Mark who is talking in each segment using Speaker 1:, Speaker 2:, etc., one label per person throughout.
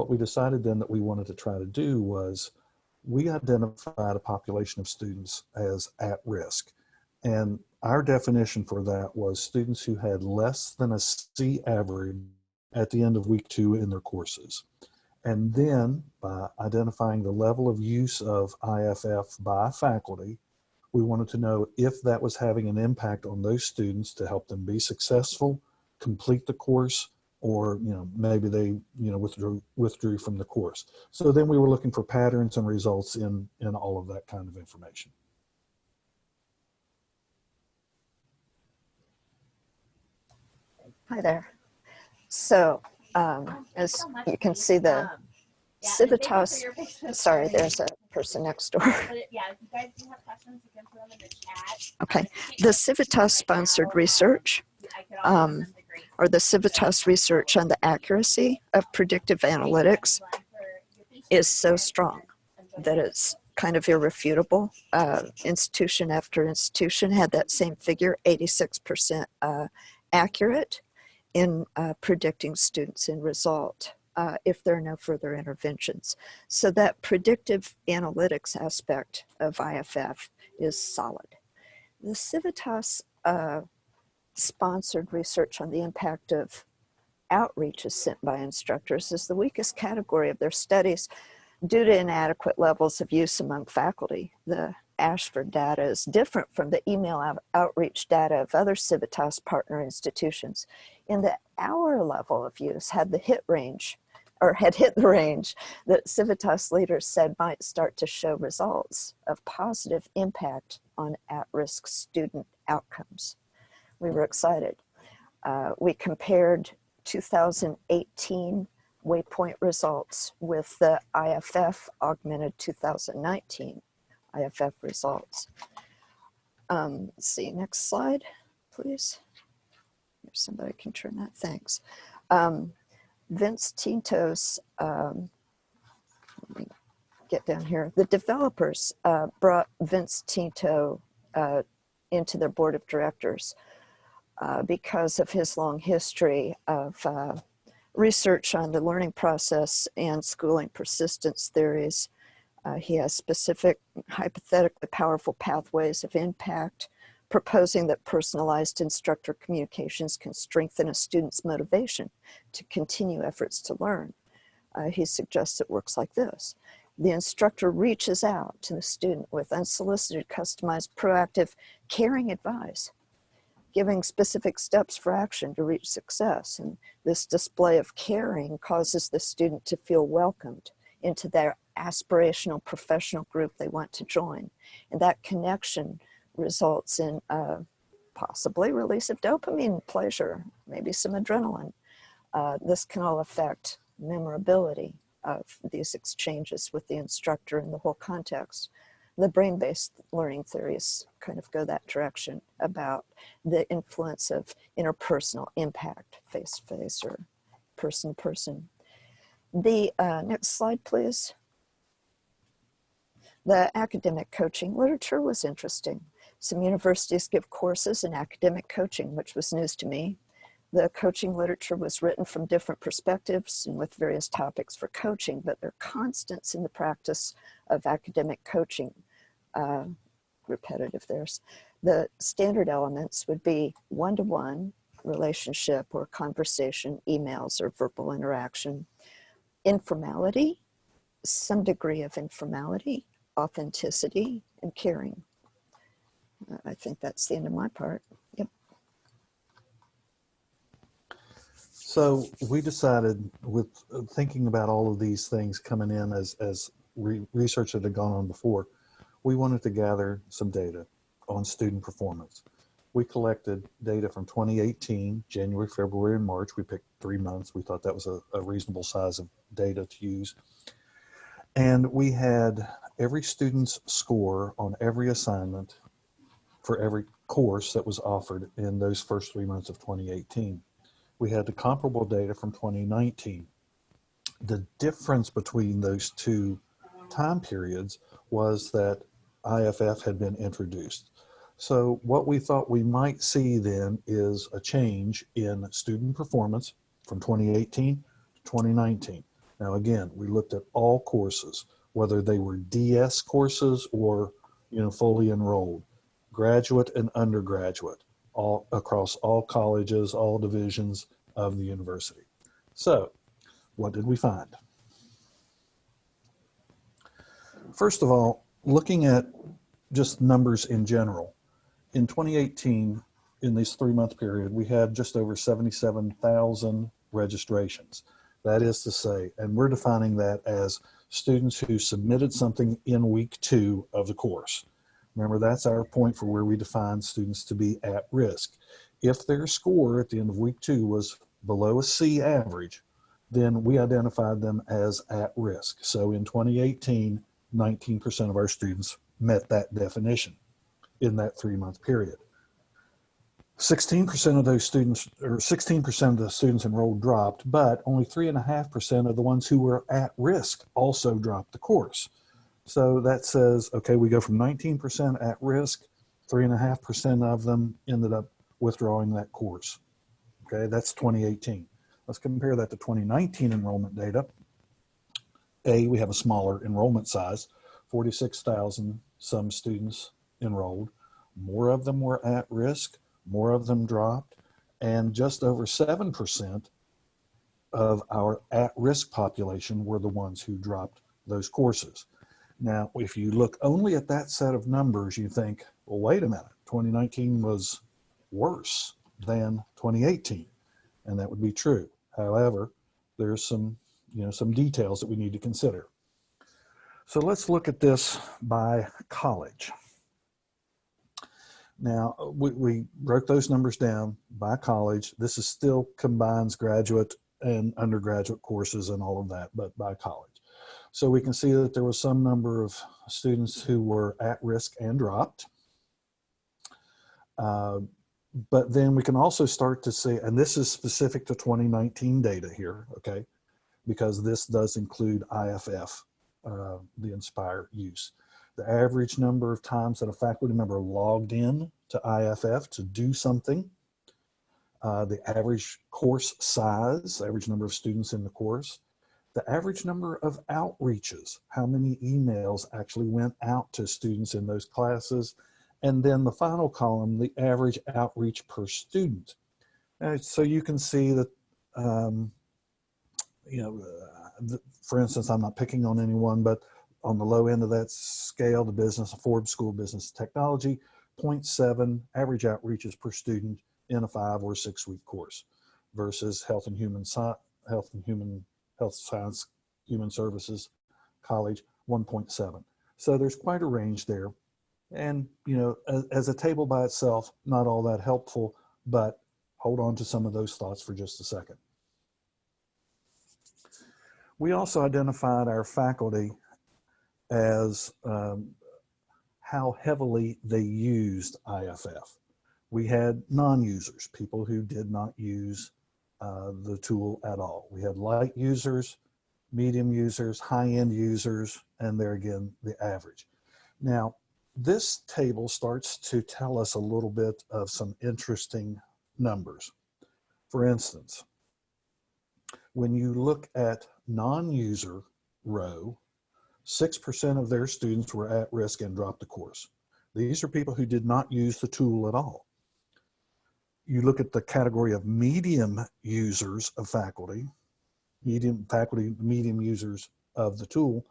Speaker 1: what we decided then that we wanted to try to do was we identified a population of students as at risk. And our definition for that was students who had less than a C average at the end of week 2 in their courses. And then by identifying the level of use of IFF by faculty, we wanted to know if that was having an impact on those students to help them be successful, complete the course, or maybe they withdrew from the course. So then we were looking for patterns and results in all of that kind of information.
Speaker 2: Hi there. So as you can see, the Civitas, sorry, there's a person next door.
Speaker 3: Yeah, if you guys do have questions, you can put them in the chat.
Speaker 2: Okay, the Civitas sponsored research, or the Civitas research on the accuracy of predictive analytics is so strong that it's kind of irrefutable. Institution after institution had that same figure, 86% accurate in predicting students in result if there are no further interventions. So that predictive analytics aspect of IFF is solid. The Civitas sponsored research on the impact of outreaches sent by instructors is the weakest category of their studies due to inadequate levels of use among faculty. The Ashford data is different from the email outreach data of other Civitas partner institutions. In that our level of use had hit the range that Civitas leaders said might start to show results of positive impact on at-risk student outcomes. We were excited. We compared 2018 Waypoint results with the IFF augmented 2019 IFF results. Let's see, next slide, please. If somebody can turn that, thanks. Vince Tinto's, let me get down here. The developers brought Vince Tinto into their board of directors because of his long history of research on the learning process and schooling persistence theories. He has specific, hypothetically powerful pathways of impact, proposing that personalized instructor communications can strengthen a student's motivation to continue efforts to learn. He suggests it works like this. The instructor reaches out to the student with unsolicited, customized, proactive, caring advice, giving specific steps for action to reach success. And this display of caring causes the student to feel welcomed into their aspirational professional group they want to join. And that connection results in possibly release of dopamine, pleasure, maybe some adrenaline. This can all affect memorability of these exchanges with the instructor in the whole context. The brain-based learning theories kind of go that direction about the influence of interpersonal impact, face-to-face or person-to-person. The next slide, please. The academic coaching literature was interesting. Some universities give courses in academic coaching, which was news to me. The coaching literature was written from different perspectives and with various topics for coaching, but there are constants in the practice of academic coaching, repetitive there's. The standard elements would be one-to-one relationship or conversation, emails or verbal interaction, informality, some degree of informality, authenticity, and caring. I think that's the end of my part. Yep.
Speaker 1: So we decided, with thinking about all of these things coming in as research that had gone on before, we wanted to gather some data on student performance. We collected data from 2018, January, February, and March. We picked 3 months. We thought that was a reasonable size of data to use. And we had every student's score on every assignment for every course that was offered in those first 3 months of 2018. We had the comparable data from 2019. The difference between those two time periods was that IFF had been introduced. So what we thought we might see then is a change in student performance from 2018 to 2019. Now again, we looked at all courses, whether they were DS courses or fully enrolled, graduate and undergraduate, all across all colleges, all divisions of the university. So what did we find? First of all, looking at just numbers in general, in 2018, in this 3-month period, we had just over 77,000 registrations. That is to say, and we're defining that as students who submitted something in week 2 of the course. Remember, that's our point for where we define students to be at risk. If their score at the end of week 2 was below a C average, then we identified them as at risk. So in 2018, 19% of our students met that definition in that 3-month period. 16% of those students, or 16% of the students enrolled dropped, but only 3.5% of the ones who were at risk also dropped the course. So that says, okay, we go from 19% at risk, 3.5% of them ended up withdrawing that course. Okay, that's 2018. Let's compare that to 2019 enrollment data. We have a smaller enrollment size, 46,000 some students enrolled. More of them were at risk, more of them dropped, and just over 7% of our at-risk population were the ones who dropped those courses. Now, if you look only at that set of numbers, you think, well, wait a minute, 2019 was worse than 2018, and that would be true. However, there's some details that we need to consider. So let's look at this by college. Now, we broke those numbers down by college. This is still combines graduate and undergraduate courses and all of that, but by college. So we can see that there was some number of students who were at risk and dropped. But then we can also start to see, and this is specific to 2019 data here, okay, because this does include IFF, the Inspire use. The average number of times that a faculty member logged in to IFF to do something, the average course size, average number of students in the course, the average number of outreaches, how many emails actually went out to students in those classes, and then the final column, the average outreach per student. So you can see that, for instance, I'm not picking on anyone, but on the low end of that scale, the Forbes School Business Technology, 0.7 average outreaches per student in a 5 or 6 week course versus Health Science, Human Services College, 1.7. So there's quite a range there. And, as a table by itself, not all that helpful, but hold on to some of those thoughts for just a second. We also identified our faculty as how heavily they used IFF. We had non-users, people who did not use the tool at all. We had light users, medium users, high-end users, and there again, the average. Now, this table starts to tell us a little bit of some interesting numbers. For instance, when you look at non-user row, 6% of their students were at risk and dropped the course. These are people who did not use the tool at all. You look at the category of medium users of faculty, medium users of the tool,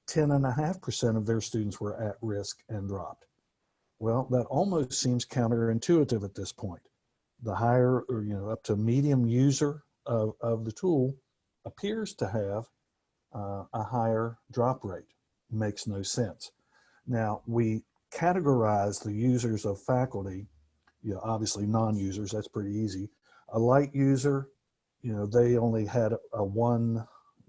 Speaker 1: 10.5% of their students were at risk and dropped. Well, that almost seems counterintuitive at this point. The higher, or up to medium user of the tool appears to have a higher drop rate. Makes no sense. Now, we categorize the users of faculty, obviously non-users, that's pretty easy. A light user, they only had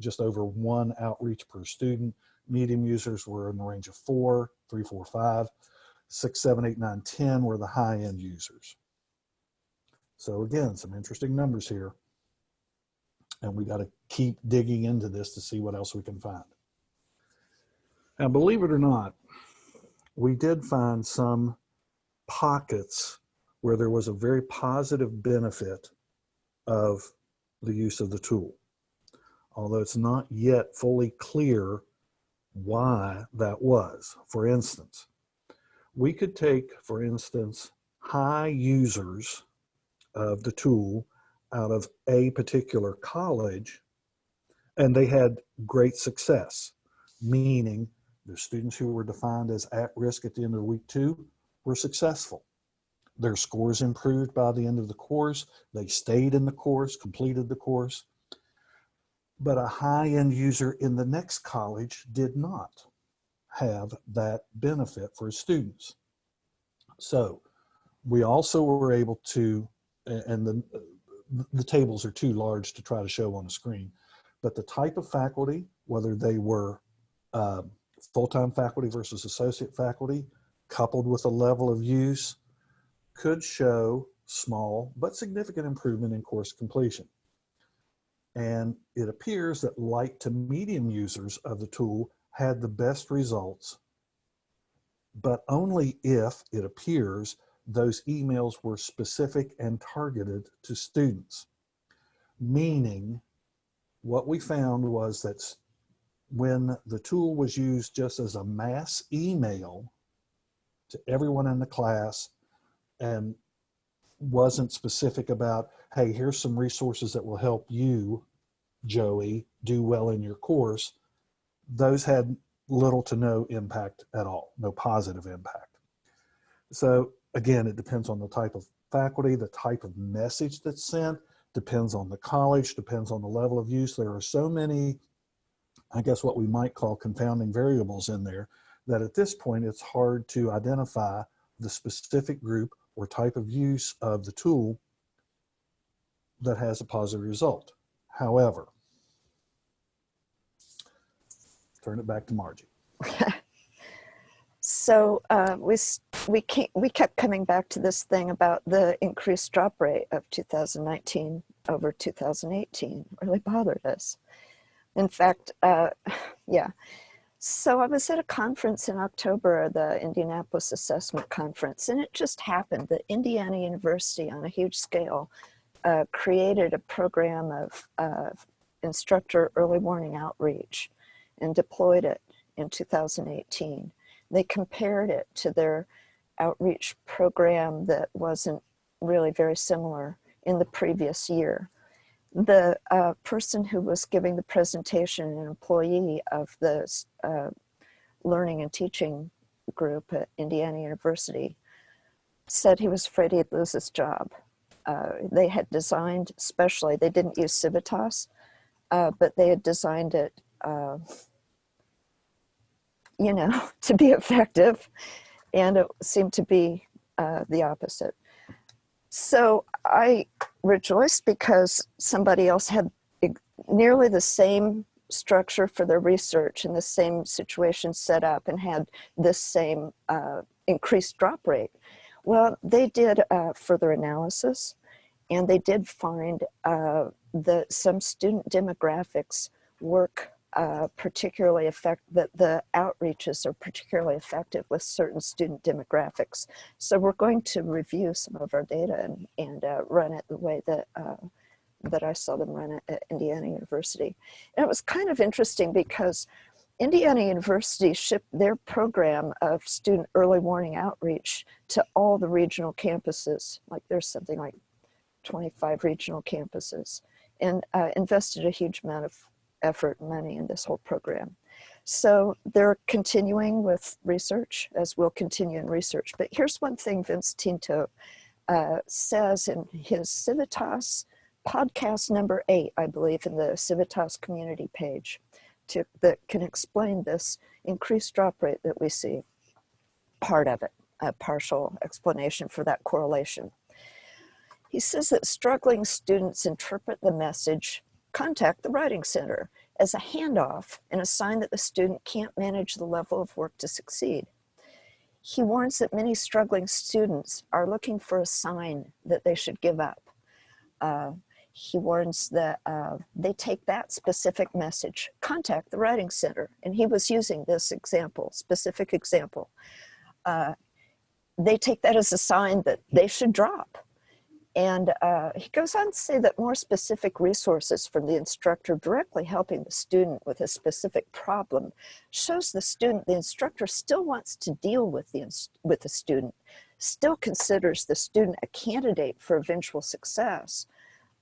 Speaker 1: just over one outreach per student. Medium users were in the range of 4, 3, 4, 5. 6, 7, 8, 9, 10 were the high-end users. So again, some interesting numbers here. And we got to keep digging into this to see what else we can find. Now, believe it or not, we did find some pockets where there was a very positive benefit of the use of the tool. although it's not yet fully clear why that was. For instance, we could take, for instance, high users of the tool out of a particular college, and they had great success, meaning the students who were defined as at risk at the end of week 2 were successful. Their scores improved by the end of the course. They stayed in the course, completed the course. But a high-end user in the next college did not have that benefit for students. So we also were able to, and the tables are too large to try to show on a screen, but the type of faculty, whether they were full-time faculty versus associate faculty, coupled with a level of use, could show small but significant improvement in course completion. And it appears that light to medium users of the tool had the best results, but only if it appears those emails were specific and targeted to students. Meaning, what we found was that when the tool was used just as a mass email to everyone in the class and wasn't specific about, hey, here's some resources that will help you, Joey, do well in your course, those had little to no impact at all, no positive impact. So again, it depends on the type of faculty, the type of message that's sent, depends on the college, depends on the level of use. There are so many, I guess what we might call confounding variables in there, that at this point it's hard to identify the specific group or type of use of the tool that has a positive result. However, turn it back to Margie.
Speaker 2: So we kept coming back to this thing about the increased drop rate of 2019 over 2018. It really bothered us. In fact, yeah. So I was at a conference in October, the Indianapolis Assessment Conference, and it just happened that Indiana University, on a huge scale, created a program of instructor early warning outreach and deployed it in 2018. They compared it to their outreach program that wasn't really very similar in the previous year. The person who was giving the presentation, an employee of the learning and teaching group at Indiana University, said he was afraid he'd lose his job. They had designed, especially, they didn't use Civitas, but they had designed it, you know, to be effective, and it seemed to be the opposite. So I rejoiced because somebody else had nearly the same structure for their research and the same situation set up and had this same increased drop rate. Well, they did further analysis, and they did find that some student demographics work particularly that the outreaches are particularly effective with certain student demographics. So we're going to review some of our data and run it the way that that I saw them run it at Indiana University. And it was kind of interesting because Indiana University shipped their program of student early warning outreach to all the regional campuses. Like there's something like 25 regional campuses, and invested a huge amount of effort and money in this whole program. So they're continuing with research, as we'll continue in research. But here's one thing Vincent Tinto says in his Civitas podcast number 8, I believe, in the Civitas community page, that can explain this increased drop rate that we see. Part of it, a partial explanation for that correlation. He says that struggling students interpret the message, "Contact the Writing Center," as a handoff and a sign that the student can't manage the level of work to succeed. He warns that many struggling students are looking for a sign that they should give up. He warns that they take that specific message, "Contact the Writing Center," and he was using this example, specific example. They take that as a sign that they should drop. And he goes on to say that more specific resources from the instructor directly helping the student with a specific problem shows the instructor still wants to deal with the student, still considers the student a candidate for eventual success.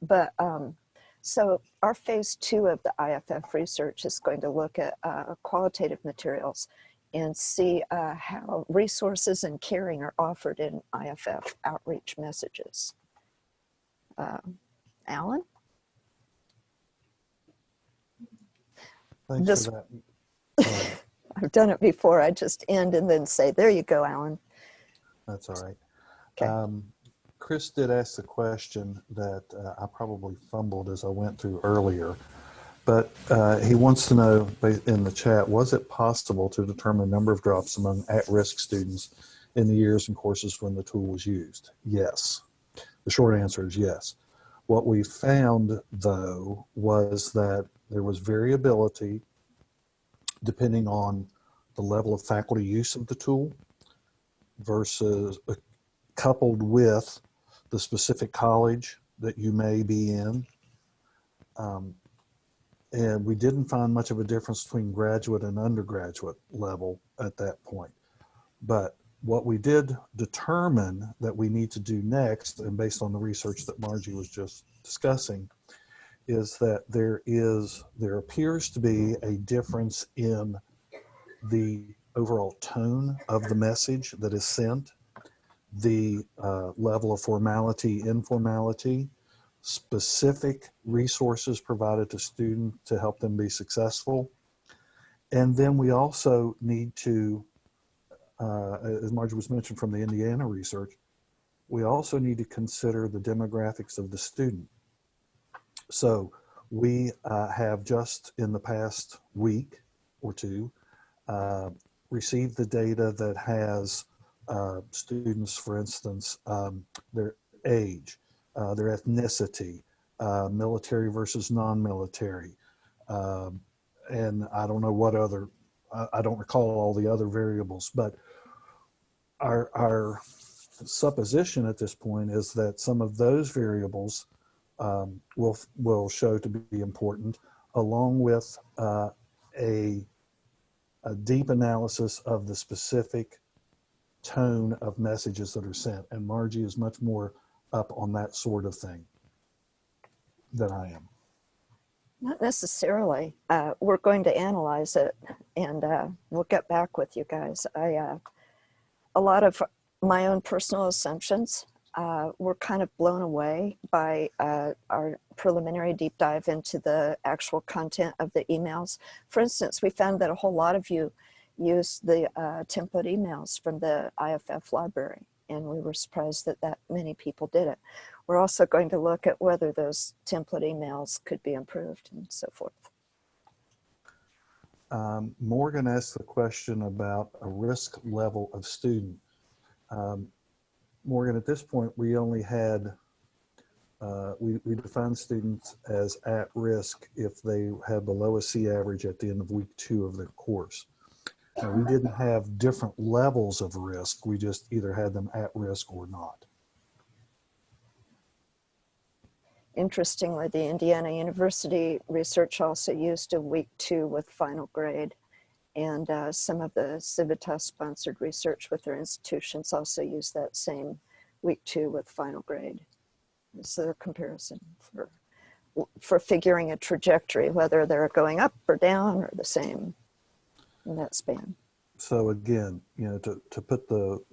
Speaker 2: But so our phase 2 of the IFF research is going to look at qualitative materials and see how resources and caring are offered in IFF outreach messages. Alan?
Speaker 1: Thanks for that.
Speaker 2: I've done it before. I just end and then say, there you go, Alan.
Speaker 1: That's all right.
Speaker 2: Okay.
Speaker 1: Chris did ask the question that I probably fumbled as I went through earlier, but he wants to know in the chat, was it possible to determine the number of drops among at-risk students in the years and courses when the tool was used? Yes. The short answer is yes. What we found, though, was that there was variability depending on the level of faculty use of the tool versus coupled with the specific college that you may be in. And we didn't find much of a difference between graduate and undergraduate level at that point. But what we did determine that we need to do next, and based on the research that Margie was just discussing, is that there appears to be a difference in the overall tone of the message that is sent, the level of formality, informality, specific resources provided to students to help them be successful. And then we also need to, as Margie was mentioned from the Indiana research, we also need to consider the demographics of the student. So we have just in the past week or two received the data that has students, for instance, their age, their ethnicity, military versus non-military, and I don't know what other, I don't recall all the other variables, but our supposition at this point is that some of those variables will show to be important, along with a deep analysis of the specific tone of messages that are sent. And Margie is much more up on that sort of thing than I am.
Speaker 2: Not necessarily. We're going to analyze it, and we'll get back with you guys. A lot of my own personal assumptions were kind of blown away by our preliminary deep dive into the actual content of the emails. For instance, we found that a whole lot of you used the template emails from the IFF library, and we were surprised that that many people did it. We're also going to look at whether those template emails could be improved and so forth.
Speaker 1: Morgan asked the question about a risk level of student. Morgan, at this point, we only had, we defined students as at risk if they had below a C average at the end of week 2 of their course. Now, we didn't have different levels of risk. We just either had them at risk or not.
Speaker 2: Interestingly, the Indiana University research also used a week 2 with final grade, and some of the Civitas-sponsored research with their institutions also used that same week 2 with final grade. It's a comparison for figuring a trajectory, whether they're going up or down or the same in that span.
Speaker 1: So again, you know, to put the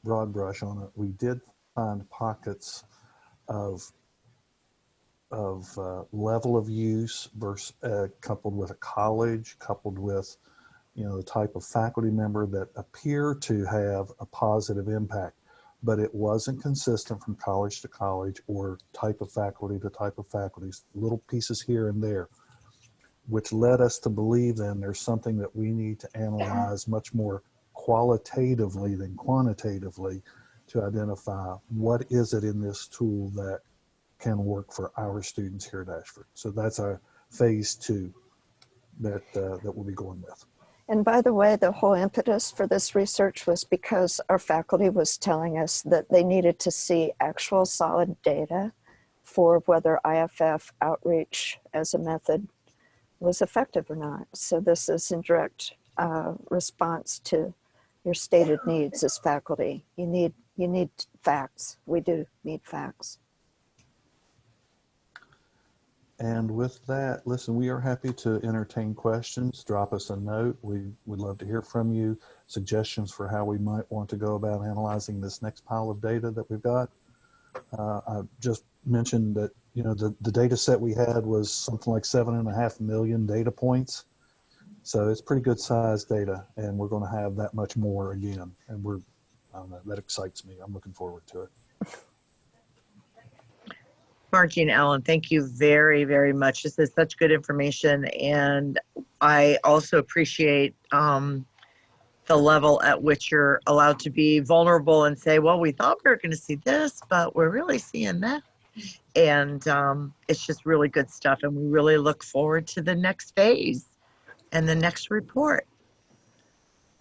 Speaker 1: broad brush on it, we did find pockets of level of use versus coupled with a college, coupled with, you know, the type of faculty member that appear to have a positive impact, but it wasn't consistent from college to college or type of faculty to type of faculty, little pieces here and there, which led us to believe then there's something that we need to analyze much more qualitatively than quantitatively to identify what is it in this tool that can work for our students here at Ashford. So that's our phase 2 that we'll be going with.
Speaker 2: And by the way, the whole impetus for this research was because our faculty was telling us that they needed to see actual solid data for whether IFF outreach as a method was effective or not. So this is in direct response to your stated needs as faculty. You need facts. We do need facts.
Speaker 1: And with that, listen, we are happy to entertain questions. Drop us a note. We would love to hear from you. Suggestions for how we might want to go about analyzing this next pile of data that we've got. I just mentioned that, you know, the data set we had was something like 7.5 million data points. So it's pretty good sized data, and we're going to have that much more again. And I don't know, that excites me. I'm looking forward to it.
Speaker 4: Margie and Alan, thank you very, very much. This is such good information, and I also appreciate the level at which you're allowed to be vulnerable and say, well, we thought we were going to see this, but we're really seeing that. And it's just really good stuff, and we really look forward to the next phase and the next report.